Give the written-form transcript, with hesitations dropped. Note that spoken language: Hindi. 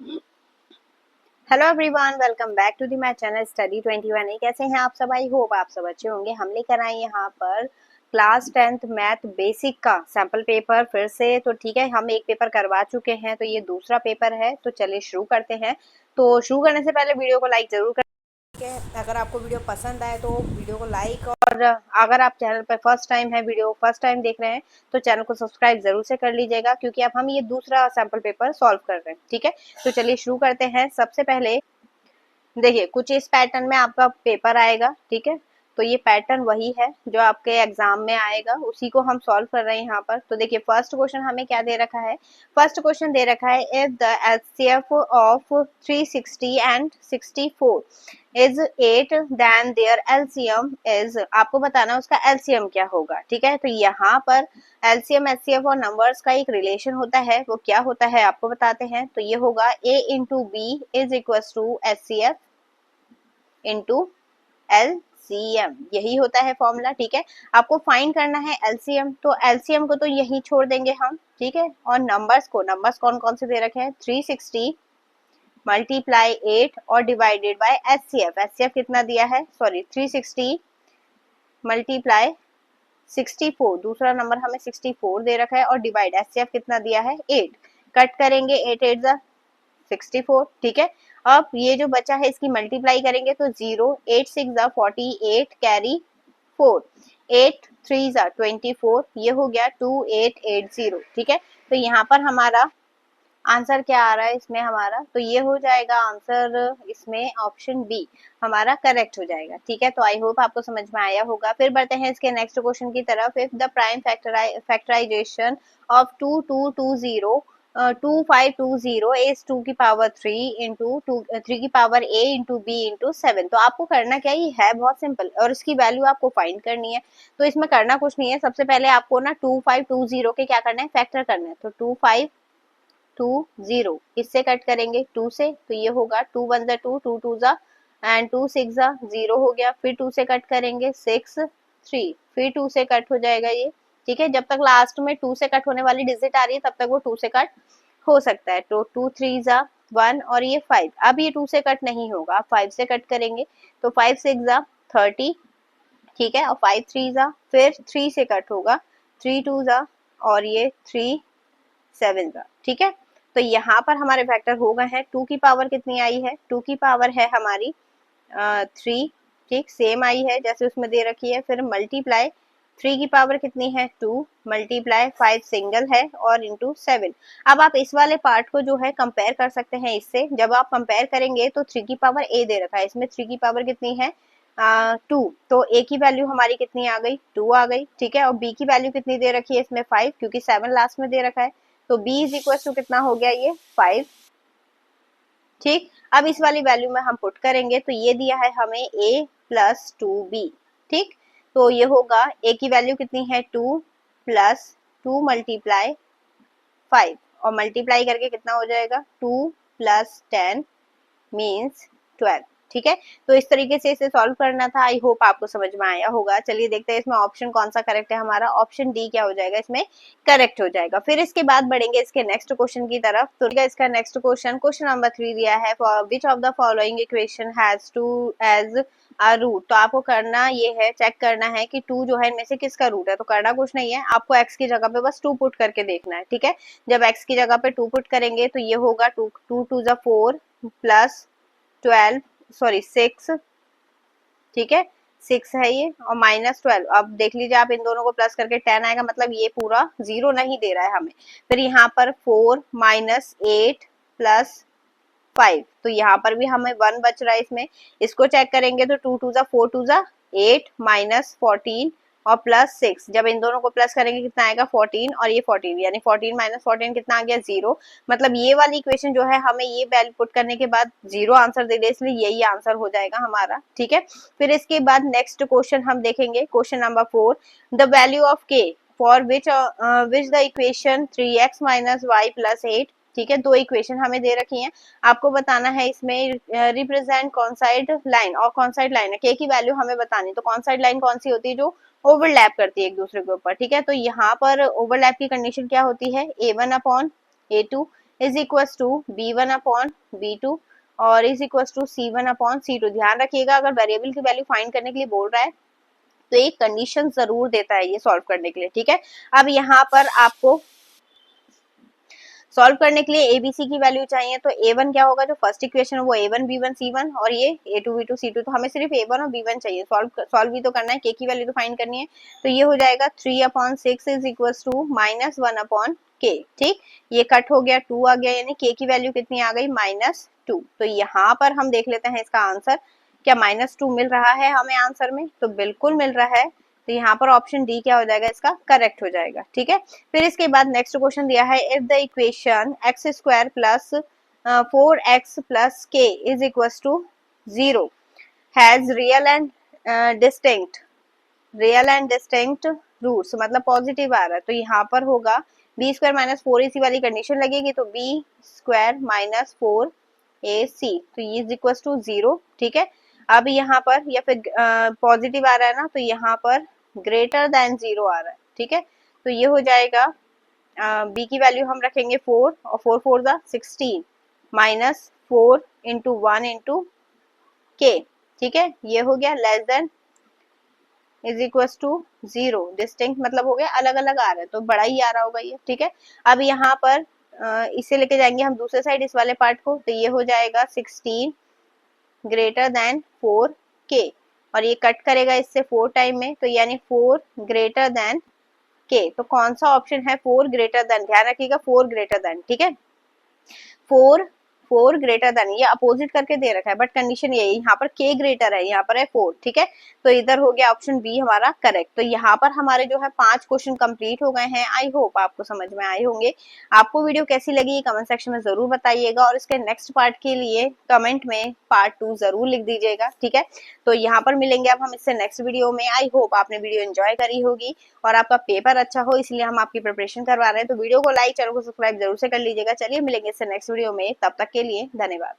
Hello everyone, welcome back to the my channel study 21। कैसे हैं आप सब? आई होप आप सब अच्छे होंगे। हम लेकर आए यहाँ पर क्लास 10th मैथ बेसिक का सैम्पल पेपर फिर से। तो ठीक है, हम एक पेपर करवा चुके हैं, तो ये दूसरा पेपर है। तो चलिए शुरू करते हैं। तो शुरू करने से पहले वीडियो को लाइक जरूर करें। अगर आपको वीडियो पसंद आए तो वीडियो को लाइक, और अगर आप चैनल पर फर्स्ट टाइम है, वीडियो फर्स्ट टाइम देख रहे हैं, तो चैनल को सब्सक्राइब जरूर से कर लीजिएगा, क्योंकि अब हम ये दूसरा सैम्पल पेपर सॉल्व कर रहे हैं। ठीक है, तो चलिए शुरू करते हैं। सबसे पहले देखिए, कुछ इस पैटर्न में आपका पेपर आएगा। ठीक है, तो ये पैटर्न वही है जो आपके एग्जाम में आएगा, उसी को हम सॉल्व कर रहे हैं यहाँ पर। तो देखिए, फर्स्ट क्वेश्चन हमें क्या दे रखा है। फर्स्ट क्वेश्चन दे रखा है, if the HCF of 360 and 64 is 8, then their LCM is. आपको बताना है उसका एलसीएम क्या होगा। ठीक है, तो यहाँ पर एलसीएम एचसीएफ और नंबर्स का एक रिलेशन होता है, वो क्या होता है आपको बताते हैं। तो ये होगा a into B is equal to HCF into LCM, यही होता है फॉर्मूला। ठीक है, आपको फाइंड करना है एलसीएम, तो एलसीएम को तो यही छोड़ देंगे हम। ठीक है, और नंबर्स कौन कौन से दे रखे हैं, 360 मल्टीप्लाई 8 और डिवाइडेड बाय एचसीएफ। एचसीएफ कितना दिया है, सॉरी 360 मल्टीप्लाई 64, दूसरा नंबर हमें 64 दे रखा है, और डिवाइड एचसीएफ कितना दिया है 8। कट करेंगे, 8 8 जा 64। ठीक है, अब ये जो बचा है इसकी मल्टीप्लाई करेंगे तो 0, 8 6 जा 48 कैरी 4, 8 3 जा 24, ये हो गया 2880। ठीक है, तो यहाँ पर हमारा आंसर क्या आ रहा है इसमें हमारा, तो ये हो जाएगा आंसर इसमें ऑप्शन बी हमारा करेक्ट हो जाएगा। ठीक है, तो आई होप आपको समझ में आया होगा। फिर बढ़ते हैं इसके नेक्स्ट क्वेश्चन की तरफ। If the prime factorisation of 2220 2520 is 2 की पावर 3 इंटू 3 की power a into b into 7। तो आपको करना क्या ही है, बहुत सिंपल, और इसकी वैल्यू आपको फाइंड करनी है। तो इसमें करना कुछ नहीं है, सबसे पहले आपको ना 2520 के क्या करना है, फैक्टर करना है। तो 2520 किससे कट करेंगे, 2 से, तो ये होगा 2 1 जा 2, 2 2 जा एंड 2 6 जा 0 हो गया। फिर 2 से कट करेंगे 6 3, फिर 2 से कट हो जाएगा ये। ठीक है, जब तक लास्ट में 2 से कट होने वाली डिजिट आ रही है तब तक वो 2 से कट हो सकता है। तो 2 3 जा 1 और ये 5, अब ये 2 से कट नहीं होगा, आप 5 से कट करेंगे तो 5 6 जा 30। ठीक है, और 5 3 जा, फिर 3 से कट होगा, 3 2 जा और ये 3 7 जा। ठीक है, तो यहाँ पर हमारे फैक्टर हो गए हैं। 2 की पावर कितनी आई है, 2 की पावर है हमारी 3। ठीक, सेम आई है जैसे उसमें दे रखी है। फिर मल्टीप्लाई 3 की पावर कितनी है 2, मल्टीप्लाई 5 सिंगल है और इंटू 7। अब आप इस वाले पार्ट को जो है कंपेयर कर सकते हैं इससे। जब आप कंपेयर करेंगे तो 3 की पावर a दे रखा है, इसमें 3 की पावर कितनी है 2, तो a की वैल्यू हमारी कितनी आ गई, 2 आ गई। ठीक है, और b की वैल्यू कितनी दे रखी है इसमें 5, क्योंकि 7 लास्ट में दे रखा है, तो b इज इक्वल टू कितना हो गया ये 5। ठीक, अब इस वाली वैल्यू में हम पुट करेंगे तो ये दिया है हमें a प्लस 2b। ठीक, तो ये होगा a की वैल्यू कितनी है 2 प्लस 2 मल्टीप्लाई 5, और मल्टीप्लाई करके कितना हो जाएगा 2 प्लस 10 मीन्स 12। ठीक है, तो इस तरीके से इसे सॉल्व करना था। आई होप आपको समझ में आया होगा। चलिए देखते हैं इसमें ऑप्शन कौन सा करेक्ट है हमारा। ऑप्शन डी क्या हो जाएगा, इसमें करेक्ट हो जाएगा। फिर इसके बाद बढ़ेंगे इसके नेक्स्ट क्वेश्चन की तरफ। तो इसका नेक्स्ट क्वेश्चन, क्वेश्चन नंबर 3 दिया है, which of the following equation has 2 as a root. तो आपको करना ये है, चेक करना है कि 2 जो है इनमें से किसका रूट है। तो करना कुछ नहीं है, आपको x की जगह पे बस 2 पुट करके देखना है। ठीक है, जब x की जगह पे 2 पुट करेंगे तो ये होगा 2 2 2 जा 4 प्लस 12 सॉरी 6। ठीक है, 6 है ये, और माइनस 12। अब देख लीजिए आप, इन दोनों को प्लस करके 10 आएगा, मतलब ये पूरा 0 नहीं दे रहा है हमें। फिर यहाँ पर 4 माइनस 8 प्लस 5, तो यहाँ पर भी हमें 1 बच रहा है इसमें। इसको चेक करेंगे तो 2 2 जा 4 2 जा 8 माइनस 14 और प्लस 6, जब इन दोनों को प्लस करेंगे कितना आएगा 14, और ये 14, यानी 14 माइनस 14 कितना आ गया 0। मतलब ये वाली इक्वेशन जो है हमें ये वैल्यू पुट करने के बाद 0 आंसर दे दे, इसलिए यही आंसर हो जाएगा हमारा। ठीक है, फिर इसके बाद नेक्स्ट क्वेश्चन हम देखेंगे, question number 4, the value of k for which the equation 3x minus Y plus 8। ठीक है, दो इक्वेशन हमें दे रखी हैं, आपको बताना है इसमें रिप्रेजेंट कौन साइड लाइन, और कौन साइड लाइन है, के की वैल्यू हमें बतानी। तो कौन साइड लाइन कौन सी होती है, जो ओवरलैप करती है एक दूसरे के ऊपर। ठीक है, तो यहाँ पर ओवरलैप की कंडीशन क्या होती है, a1 upon a2 is equal to B1 upon B2 और is equal to C1 upon C2। ध्यान रखिएगा अगर वेरिएबल की वैल्यू फाइंड करने के लिए बोल रहा है तो एक कंडीशन जरूर देता है ये सॉल्व करने के लिए, ठीक है। अब यहाँ पर आपको सॉल्व करने के लिए एबीसी की वैल्यू चाहिए, तो A1 क्या होगा, जो फर्स्ट इक्वेशन है वो A1 B1 C1 और ये A2 B2 C2, तो हमें सिर्फ A1 और B1 चाहिए, सॉल्व भी तो करना है, K की वैल्यू तो फाइंड करनी है। तो ये हो जाएगा 3/6 is equal to -1 upon K, ठीक। ये कट हो गया, 2 आ गया, यानी K की वैल्यू कितनी आ गई, -2। तो यहाँ पर हम देख लेते हैं इसका आंसर, क्या -2 मिल रहा है हमें आंसर में, तो बिल्कुल मिल रहा है। तो यहाँ पर ऑप्शन डी क्या हो जाएगा, इसका करेक्ट हो जाएगा, ठीक है। फिर इसके बाद नेक्स्ट क्वेश्चन दिया है, if the equation x² plus 4x plus k is equal to 0 has real and distinct roots, मतलब पॉजिटिव आ रहा है, तो यहाँ पर होगा b² माइनस 4 इसी वाली कंडीशन लगेगी, तो b² माइनस 4ac, तो ये इज इक्वल टू 0, ठीक है। अब यहाँ पर या फिर पॉजिटिव आ रहा है ना, तो यहाँ पर ग्रेटर देन 0 आ रहा है, ठीक है। तो ये हो जाएगा b की वैल्यू हम रखेंगे 4 और 4 4 जा 16 माइनस 4 इंटू 1 इंटू k, ठीक है। ये हो गया less than is equal to 0, distinct मतलब हो गया अलग अलग आ रहा है, तो बड़ा ही आ रहा होगा ये, ठीक है। अब यहाँ पर इसे लेके जाएंगे हम दूसरे साइड इस वाले पार्ट को, तो ये हो जाएगा 16 ग्रेटर देन 4k और ये कट करेगा इससे 4 टाइम में, तो यानी 4 ग्रेटर देन k, तो कौन सा ऑप्शन है 4 ग्रेटर देन, ध्यान रखिएगा 4 ग्रेटर देन, ठीक है। 4 ग्रेटर देन, ये अपोजिट करके दे रखा है बट कंडीशन ये है, यहाँ पर k ग्रेटर है, यहाँ पर है 4, ठीक है। तो इधर हो गया ऑप्शन बी हमारा करेक्ट। तो यहाँ पर हमारे जो है 5 क्वेश्चन कंप्लीट हो गए हैं। आई होप आपको समझ में आए होंगे। आपको वीडियो कैसी लगी कमेंट सेक्शन में जरूर बताइएगा और इसके नेक्स्ट पार्ट के लिए कमेंट में पार्ट 2 जरूर लिख दीजिएगा, ठीक है। तो यहाँ पर मिलेंगे अब हम इससे नेक्स्ट वीडियो में। आई होप आपने वीडियो एंजॉय करी होगी और आपका पेपर अच्छा हो, इसलिए हम आपकी प्रिपरेशन करवा रहे हैं। तो वीडियो को लाइक, चैनल को सब्सक्राइब जरूर से कर लीजिएगा। चलिए मिलेंगे इससे नेक्स्ट वीडियो में, तब तक के लिए धन्यवाद।